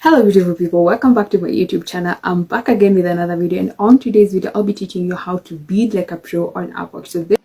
Hello beautiful people, welcome back to my YouTube channel. I'm back again with another video, and on today's video I'll be teaching you how to bid like a pro on Upwork.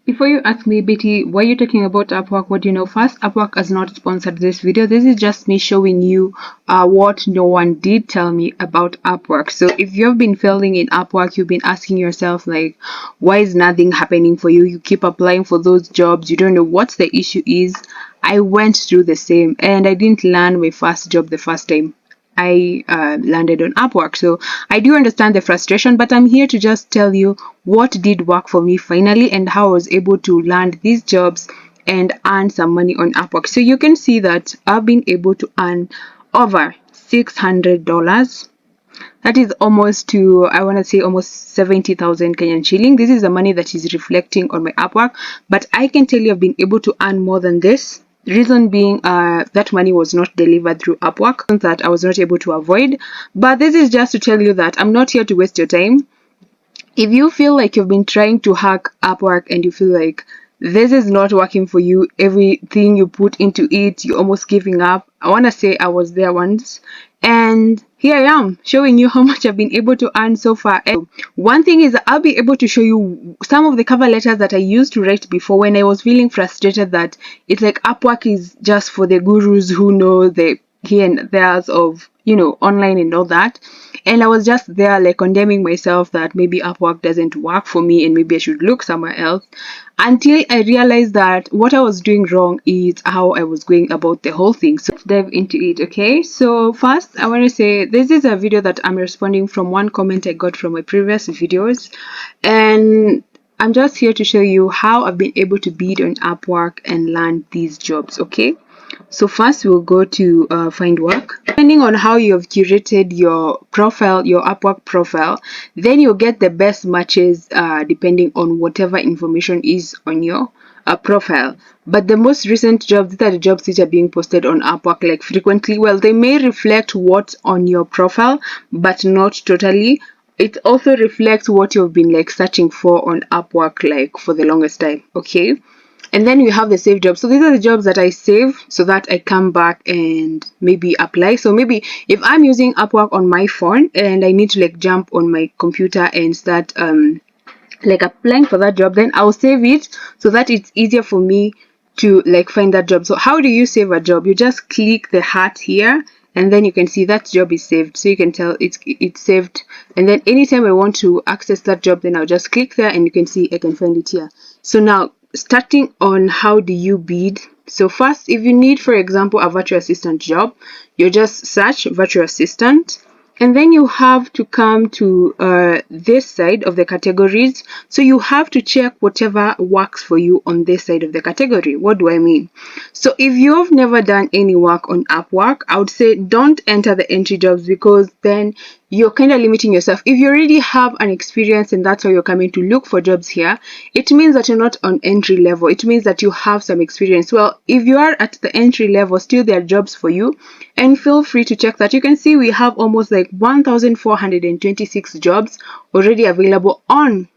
Before you ask me, Betty, why are you talking about Upwork? What do you know? First, Upwork has not sponsored this video. This is just me showing you what no one did tell me about Upwork. So if you've been failing in Upwork, you've been asking yourself like, why is nothing happening for you? You keep applying for those jobs. You don't know what the issue is. I went through the same, and I didn't land my first job the first time I landed on Upwork. So I do understand the frustration, but I'm here to just tell you what did work for me finally and how I was able to land these jobs and earn some money on Upwork. So you can see that I've been able to earn over $600. That is almost to, I want to say, almost 70,000 Kenyan shilling. This is the money that is reflecting on my Upwork, but I can tell you I've been able to earn more than this. Reason being, that money was not delivered through Upwork, that I was not able to avoid. But this is just to tell you that I'm not here to waste your time. If you feel like you've been trying to hack Upwork and you feel like this is not working for you, everything you put into it, you're almost giving up, I want to say I was there once, and here I am showing you how much I've been able to earn so far. And one thing is, I'll be able to show you some of the cover letters that I used to write before when I was feeling frustrated that it's like Upwork is just for the gurus who know the here and there's of, online and all that. And I was just there like condemning myself that maybe Upwork doesn't work for me and maybe I should look somewhere else, until I realized that what I was doing wrong is how I was going about the whole thing. So let's dive into it. Okay, so first I want to say this is a video that I'm responding from one comment I got from my previous videos, and I'm just here to show you how I've been able to bid on Upwork and land these jobs. Okay, so first we'll go to find work. Depending on how you have curated your profile, your Upwork profile, then you'll get the best matches depending on whatever information is on your profile. But the most recent jobs, these are the jobs which are being posted on Upwork like frequently. Well, they may reflect what's on your profile, but not totally. It also reflects what you've been like searching for on Upwork like for the longest time. Okay, and then you have the save jobs. So these are the jobs that I save so that I come back and maybe apply. So maybe if I'm using Upwork on my phone and I need to like jump on my computer and start like applying for that job, then I'll save it so that it's easier for me to like find that job. So how do you save a job? You just click the heart here, and then you can see that job is saved. So you can tell it's saved, and then anytime I want to access that job, then I'll just click there and you can see I can find it here. So now starting on how do you bid. So first, if you need, for example, a virtual assistant job, you just search virtual assistant, and then you have to come to this side of the categories. So you have to check whatever works for you on this side of the category. What do I mean? So if you've never done any work on Upwork, I would say don't enter the entry jobs, because then you're kind of limiting yourself. If you already have an experience and that's how you're coming to look for jobs here, it means that you're not on entry level. It means that you have some experience. Well, if you are at the entry level, still there are jobs for you, and feel free to check that. You can see we have almost like 1,426 jobs already available on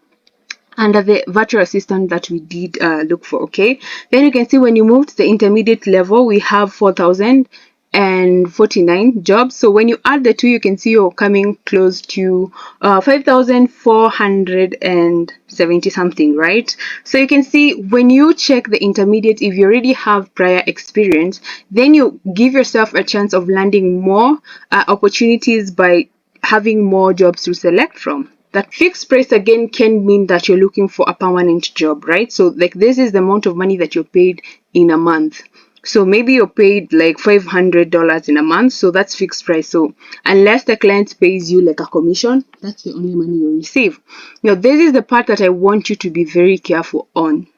under the virtual assistant that we did look for. Okay, then you can see when you move to the intermediate level, we have 4,049 jobs. So when you add the two, you can see you're coming close to 5,470 something, right? So you can see when you check the intermediate, if you already have prior experience, then you give yourself a chance of landing more opportunities by having more jobs to select from. That fixed price again can mean that you're looking for a permanent job, right? So like this is the amount of money that you're paid in a month. So maybe you're paid like $500 in a month, so that's fixed price. So unless the client pays you like a commission, that's the only money you receive. Now this is the part that I want you to be very careful on,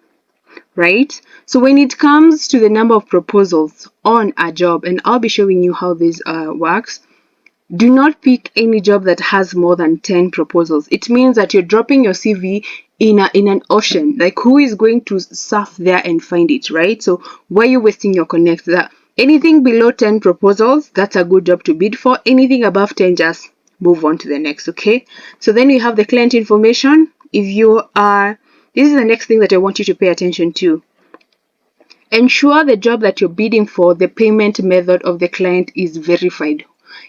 right? So when it comes to the number of proposals on a job, and I'll be showing you how this works, do not pick any job that has more than 10 proposals. It means that you're dropping your CV in an ocean. Like, who is going to surf there and find it, right? So why are you wasting your connect? That anything below 10 proposals, that's a good job to bid for. Anything above 10, just move on to the next. Okay, so then you have the client information. If you are, this is the next thing that I want you to pay attention to. Ensure the job that you're bidding for, the payment method of the client is verified.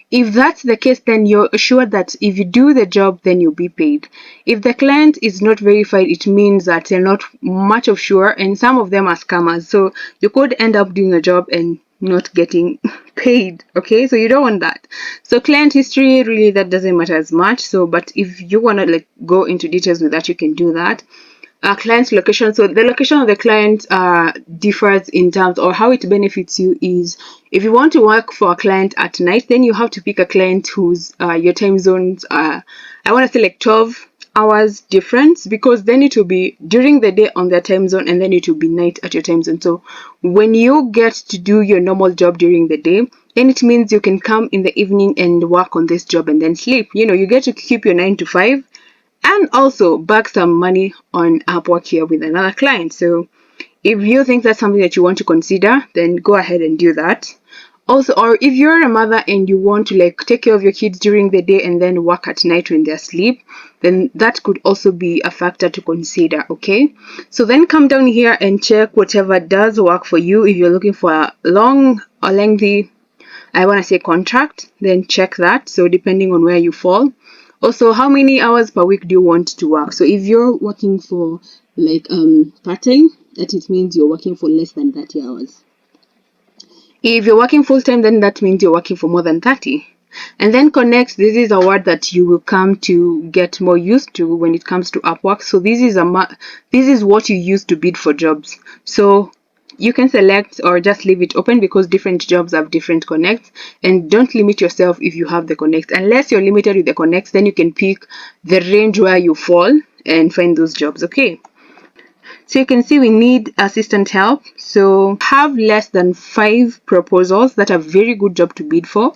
If that's the case, then you're assured that if you do the job, then you'll be paid. If the client is not verified, it means that they're not much of sure, and some of them are scammers. So you could end up doing a job and not getting paid. Okay, so you don't want that. So client history, really, that doesn't matter as much. So, but if you want to like go into details with that, you can do that. Client's location. So the location of the client differs in terms, or how it benefits you is, if you want to work for a client at night, then you have to pick a client whose your time zones I want to say like 12 hours difference, because then it will be during the day on their time zone and then it will be night at your time zone. So when you get to do your normal job during the day, then it means you can come in the evening and work on this job and then sleep. You get to keep your 9 to 5 and also bag some money on Upwork here with another client. So if you think that's something that you want to consider, then go ahead and do that. Also, or if you're a mother and you want to like take care of your kids during the day and then work at night when they're asleep, then that could also be a factor to consider. Okay, so then come down here and check whatever does work for you. If you're looking for a long or lengthy, I want to say contract, then check that. So depending on where you fall. Also, how many hours per week do you want to work? So if you're working for like part-time, that it means you're working for less than 30 hours. If you're working full-time, then that means you're working for more than 30. And then connect, this is a word that you will come to get more used to when it comes to Upwork. So this is what you use to bid for jobs. So you can select or just leave it open, because different jobs have different connects, and don't limit yourself if you have the connect. Unless you're limited with the connects, then you can pick the range where you fall and find those jobs. Okay, so you can see we need assistant help. So have less than 5 proposals. That's a very good job to bid for.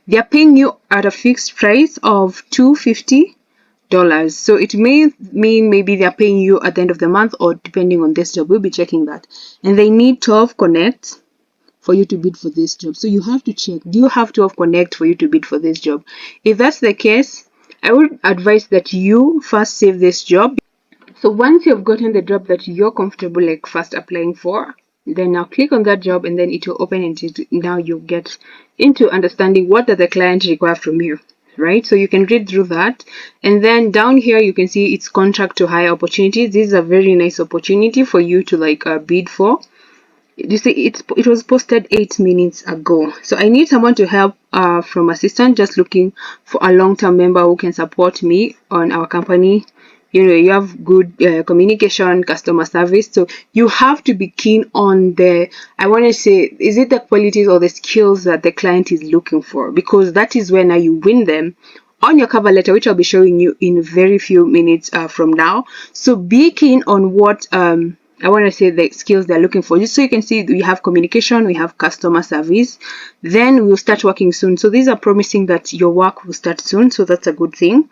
They're paying you at a fixed price of $250. So it may mean maybe they're paying you at the end of the month, or depending on this job, we'll be checking that. And they need 12 connects for you to bid for this job. So you have to check, do you have 12 connect for you to bid for this job? If that's the case, I would advise that you first save this job. So once you've gotten the job that you're comfortable like first applying for, then now click on that job and then it will open, and now you get into understanding what does the client require from you, right? So you can read through that, and then down here you can see it's contract to hire opportunities. This is a very nice opportunity for you to like bid for. You see, it was posted 8 minutes ago. So I need someone to help from assistant, just looking for a long-term member who can support me on our company. You have good communication, customer service, so you have to be keen on I want to say, is it the qualities or the skills that the client is looking for? Because that is when you win them on your cover letter, which I'll be showing you in very few minutes from now. So be keen on what I want to say the skills they're looking for. Just so you can see, we have communication, we have customer service, then we'll start working soon. So these are promising that your work will start soon, so that's a good thing.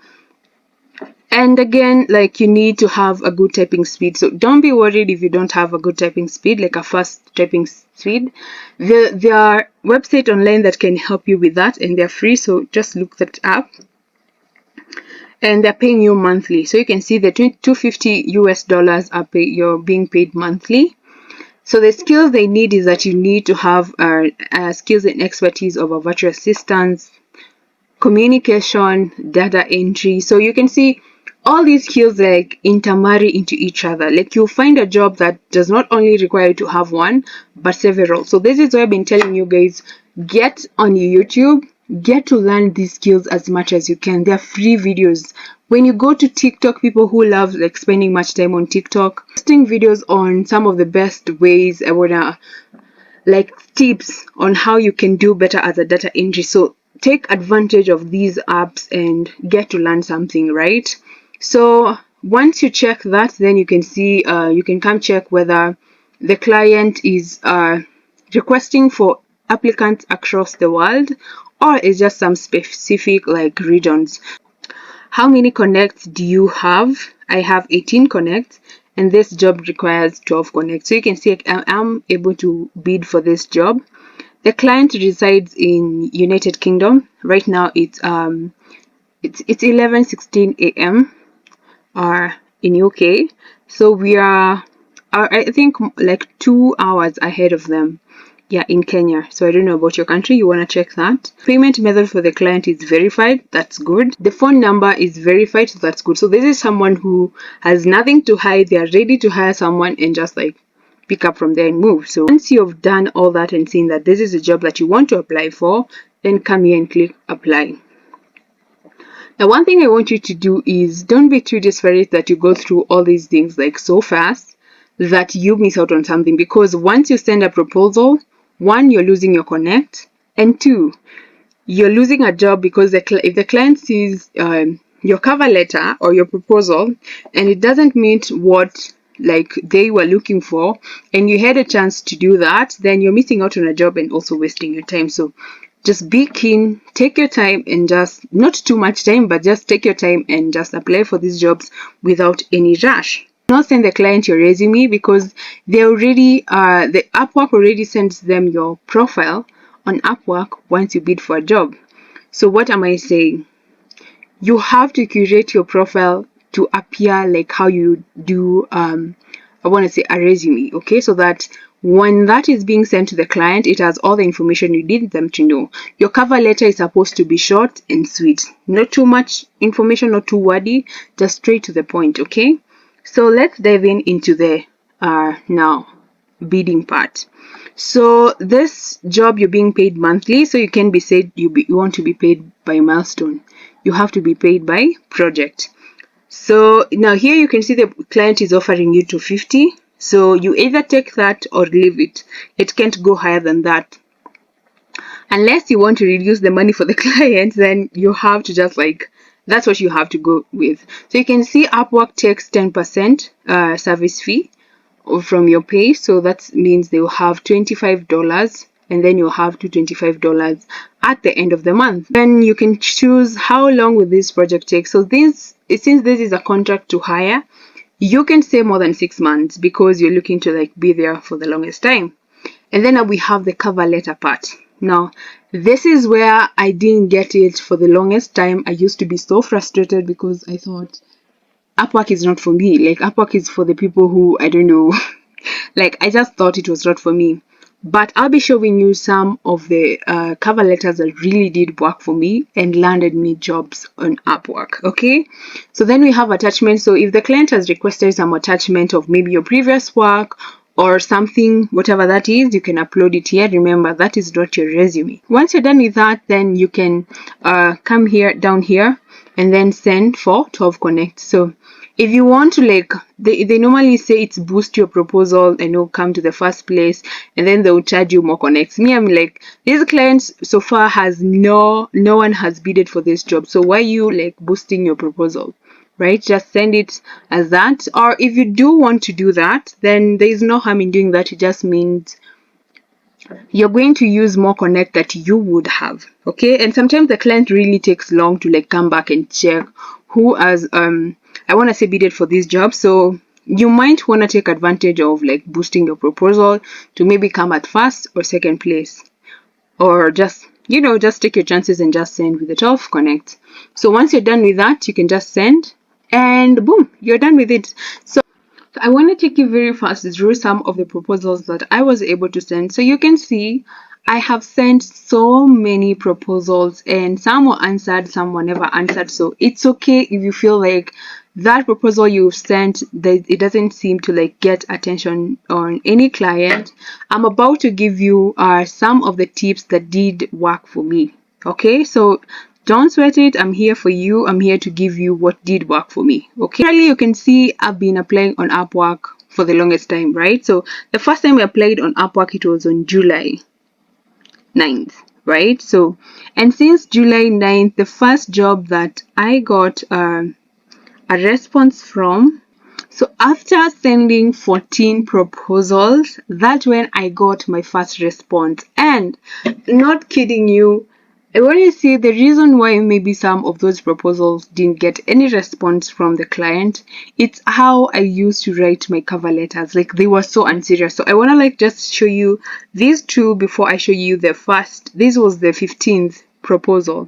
And again, like, you need to have a good typing speed. So don't be worried if you don't have a good typing speed, like a fast typing speed. There are websites online that can help you with that, and they're free, so just look that up. And they're paying you monthly. So you can see the $250 you're being paid monthly. So the skills they need is that you need to have skills and expertise of a virtual assistant, communication, data entry. So you can see all these skills like intermarry into each other. Like, you'll find a job that does not only require you to have one, but several. So this is why I've been telling you guys, get on YouTube, get to learn these skills as much as you can. They're free videos. When you go to TikTok, people who love like spending much time on TikTok, posting videos on some of the best ways, like tips on how you can do better as a data entry. So take advantage of these apps and get to learn something, right? So once you check that, then you can see you can come check whether the client is requesting for applicants across the world, or is just some specific like regions. How many connects do you have? I have 18 connects, and this job requires 12 connects. So you can see I'm able to bid for this job. The client resides in United Kingdom. Right now it's 11:16 a.m. in UK. So we are I think like 2 hours ahead of them. Yeah, in Kenya. So I don't know about your country. You want to check that. Payment method for the client is verified. That's good. The phone number is verified. So that's good. So this is someone who has nothing to hide. They are ready to hire someone and just like pick up from there and move. So once you've done all that and seen that this is a job that you want to apply for, then come here and click apply. Now, one thing I want you to do is don't be too desperate that you go through all these things like so fast that you miss out on something, because once you send a proposal, one, you're losing your connect, and two, you're losing a job because if the client sees your cover letter or your proposal and it doesn't meet what like they were looking for, and you had a chance to do that, then you're missing out on a job and also wasting your time. So just be keen, take your time, and just not too much time, but just take your time and just apply for these jobs without any rush. Not send the client your resume because they already the Upwork already sends them your profile on Upwork once you bid for a job. So what am I saying? You have to curate your profile to appear like how you do I want to say a resume, okay? So that when that is being sent to the client, it has all the information you need them to know. Your cover letter is supposed to be short and sweet. Not too much information, not too wordy, just straight to the point, okay? So let's dive into the now bidding part. So this job you're being paid monthly, so you can be said you want to be paid by milestone. You have to be paid by project. So now here you can see the client is offering you 250. So you either take that or leave it. It can't go higher than that. Unless you want to reduce the money for the client, then you have to just like, that's what you have to go with. So you can see Upwork takes 10% service fee from your pay. So that means they will have $25 and then you'll have $225 at the end of the month. Then you can choose how long will this project take. So since this is a contract to hire, you can stay more than 6 months because you're looking to like be there for the longest time. And then we have the cover letter part. Now, this is where I didn't get it for the longest time. I used to be so frustrated because I thought Upwork is not for me. Like Upwork is for the people who, I don't know, like I just thought it was not for me. But I'll be showing you some of the cover letters that really did work for me and landed me jobs on Upwork. Okay, so then we have attachments. So if the client has requested some attachment of maybe your previous work or something, whatever that is, you can upload it here. Remember, that is not your resume. Once you're done with that, then you can come here, down here, and then send for 12 Connect. So if you want to like, they normally say it's boost your proposal and it'll come to the first place and then they'll charge you more connects. Me, I'm like, these clients so far has no one has bidded for this job. So why are you like boosting your proposal? Right? Just send it as that. Or if you do want to do that, then there is no harm in doing that. It just means you're going to use more connect that you would have. Okay, and sometimes the client really takes long to like come back and check who has I want to say bidded for this job. So you might want to take advantage of like boosting your proposal to maybe come at first or second place, or just just take your chances and just send with the 12 connect. So once you're done with that, you can just send and boom, you're done with it. So I want to take you very fast through some of the proposals that I was able to send. So you can see I have sent so many proposals and some were answered, some were never answered. So it's okay if you feel like that proposal you've sent, that it doesn't seem to like get attention on any client. I'm about to give you some of the tips that did work for me. Okay, so don't sweat it. I'm here for you. I'm here to give you what did work for me. Okay. Currently, you can see I've been applying on Upwork for the longest time, right? So the first time I applied on Upwork, it was on July 9th, right? So, and since July 9th, the first job that I got a response from, so after sending 14 proposals, that's when I got my first response. And not kidding you, I want to say the reason why maybe some of those proposals didn't get any response from the client, it's how I used to write my cover letters. Like they were so unserious. So I want to like just show you these two before I show you the first. This was the 15th proposal.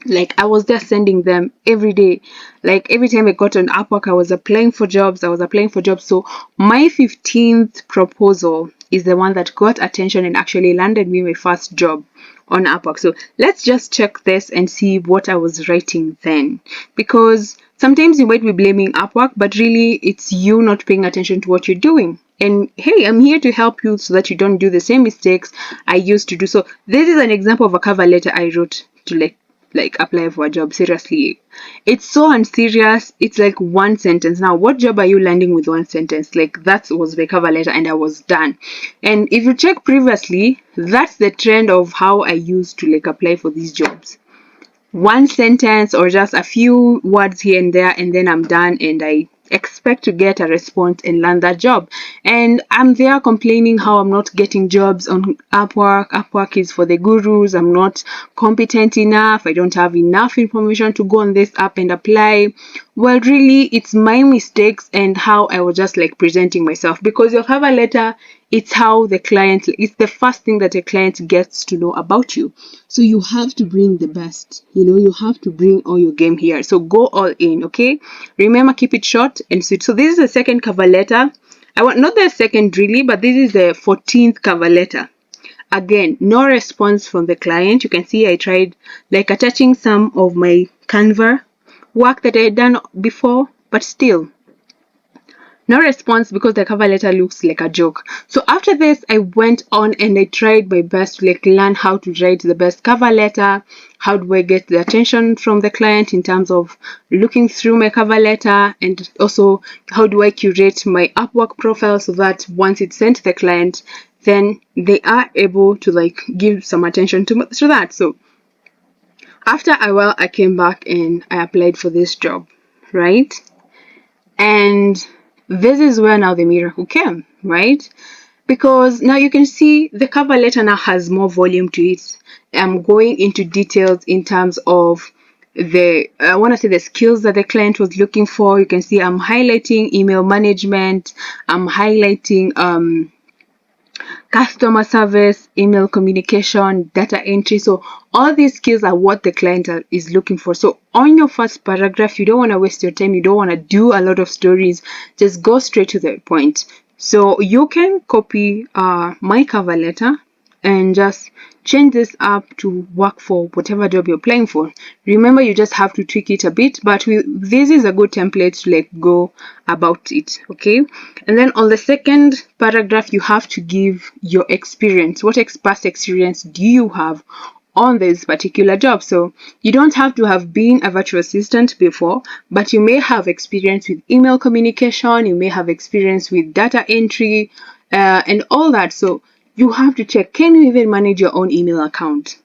Like, I was just sending them every day. Like, every time I got on Upwork, I was applying for jobs. So my 15th proposal is the one that got attention and actually landed me my first job on Upwork. So let's just check this and see what I was writing then, because sometimes you might be blaming Upwork, but really it's you not paying attention to what you're doing. And hey, I'm here to help you so that you don't do the same mistakes I used to do. So this is an example of a cover letter I wrote to like apply for a job. Seriously, it's so unserious. It's like one sentence. Now, what job are you landing with one sentence? Like, that was the cover letter and I was done. And if you check previously, that's the trend of how I used to like apply for these jobs. One sentence or just a few words here and there, and then I'm done, and I expect to get a response and land that job. And I'm there complaining how I'm not getting jobs on Upwork. Upwork is for the gurus. I'm not competent enough. I don't have enough information to go on this app and apply. Well, really, it's my mistakes and how I was just like presenting myself, because your cover letter, it's how the client, it's the first thing that a client gets to know about you. So you have to bring the best, you have to bring all your game here. So go all in, okay? Remember, keep it short and sweet. So this is the second cover letter. I want not the second really, but this is the 14th cover letter. Again, no response from the client. You can see I tried like attaching some of my Canva work that I had done before, but still no response, because the cover letter looks like a joke. So after this, I went on and I tried my best to like learn how to write the best cover letter. How do I get the attention from the client in terms of looking through my cover letter, and also how do I curate my Upwork profile so that once it's sent to the client, then they are able to like give some attention to that. So after a while, I came back and I applied for this job, right? And this is where now the miracle came, right? Because now you can see the cover letter now has more volume to it. I'm going into details in terms of I want to say the skills that the client was looking for. You can see I'm highlighting email management. I'm highlighting customer service, email communication, data entry. So all these skills are what the client is looking for. So on your first paragraph, you don't want to waste your time. You don't want to do a lot of stories. Just go straight to the point. So you can copy my cover letter and just change this up to work for whatever job you're applying for. Remember, you just have to tweak it a bit, but this is a good template to like go about it, okay? And then on the second paragraph, you have to give your experience. What past experience do you have on this particular job? So you don't have to have been a virtual assistant before, but you may have experience with email communication, you may have experience with data entry, and all that. So you have to check, can you even manage your own email account?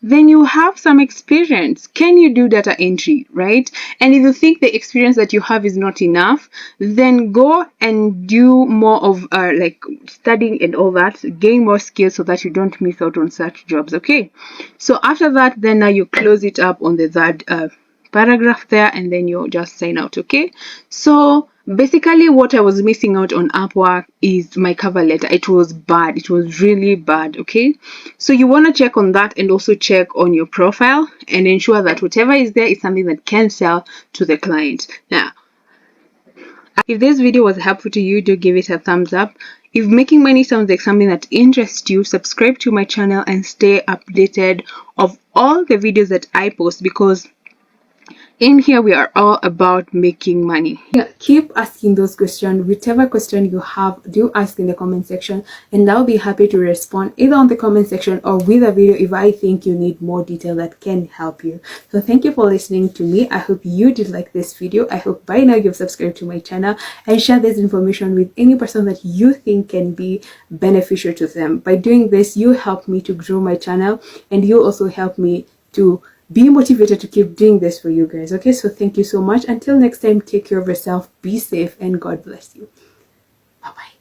Then you have some experience. Can you do data entry, right? And if you think the experience that you have is not enough, then go and do more of like studying and all that, gain more skills so that you don't miss out on such jobs, okay? So after that, then now you close it up on the third paragraph there, and then you just sign out, okay? So basically what I was missing out on Upwork is my cover letter. It was bad. It was really bad, okay? So you want to check on that, and also check on your profile and ensure that whatever is there is something that can sell to the client. Now, if this video was helpful to you, do give it a thumbs up. If making money sounds like something that interests you, subscribe to my channel and stay updated of all the videos that I post, because in here we are all about making money. Yeah, keep asking those questions. Whichever question you have, do ask in the comment section, and I'll be happy to respond either on the comment section or with a video if I think you need more detail that can help you. So thank you for listening to me. I hope you did like this video. I hope by now you've subscribed to my channel and share this information with any person that you think can be beneficial to them. By doing this, you help me to grow my channel, and you also help me to be motivated to keep doing this for you guys. Okay, so thank you so much. Until next time, take care of yourself, be safe, and God bless you. Bye bye.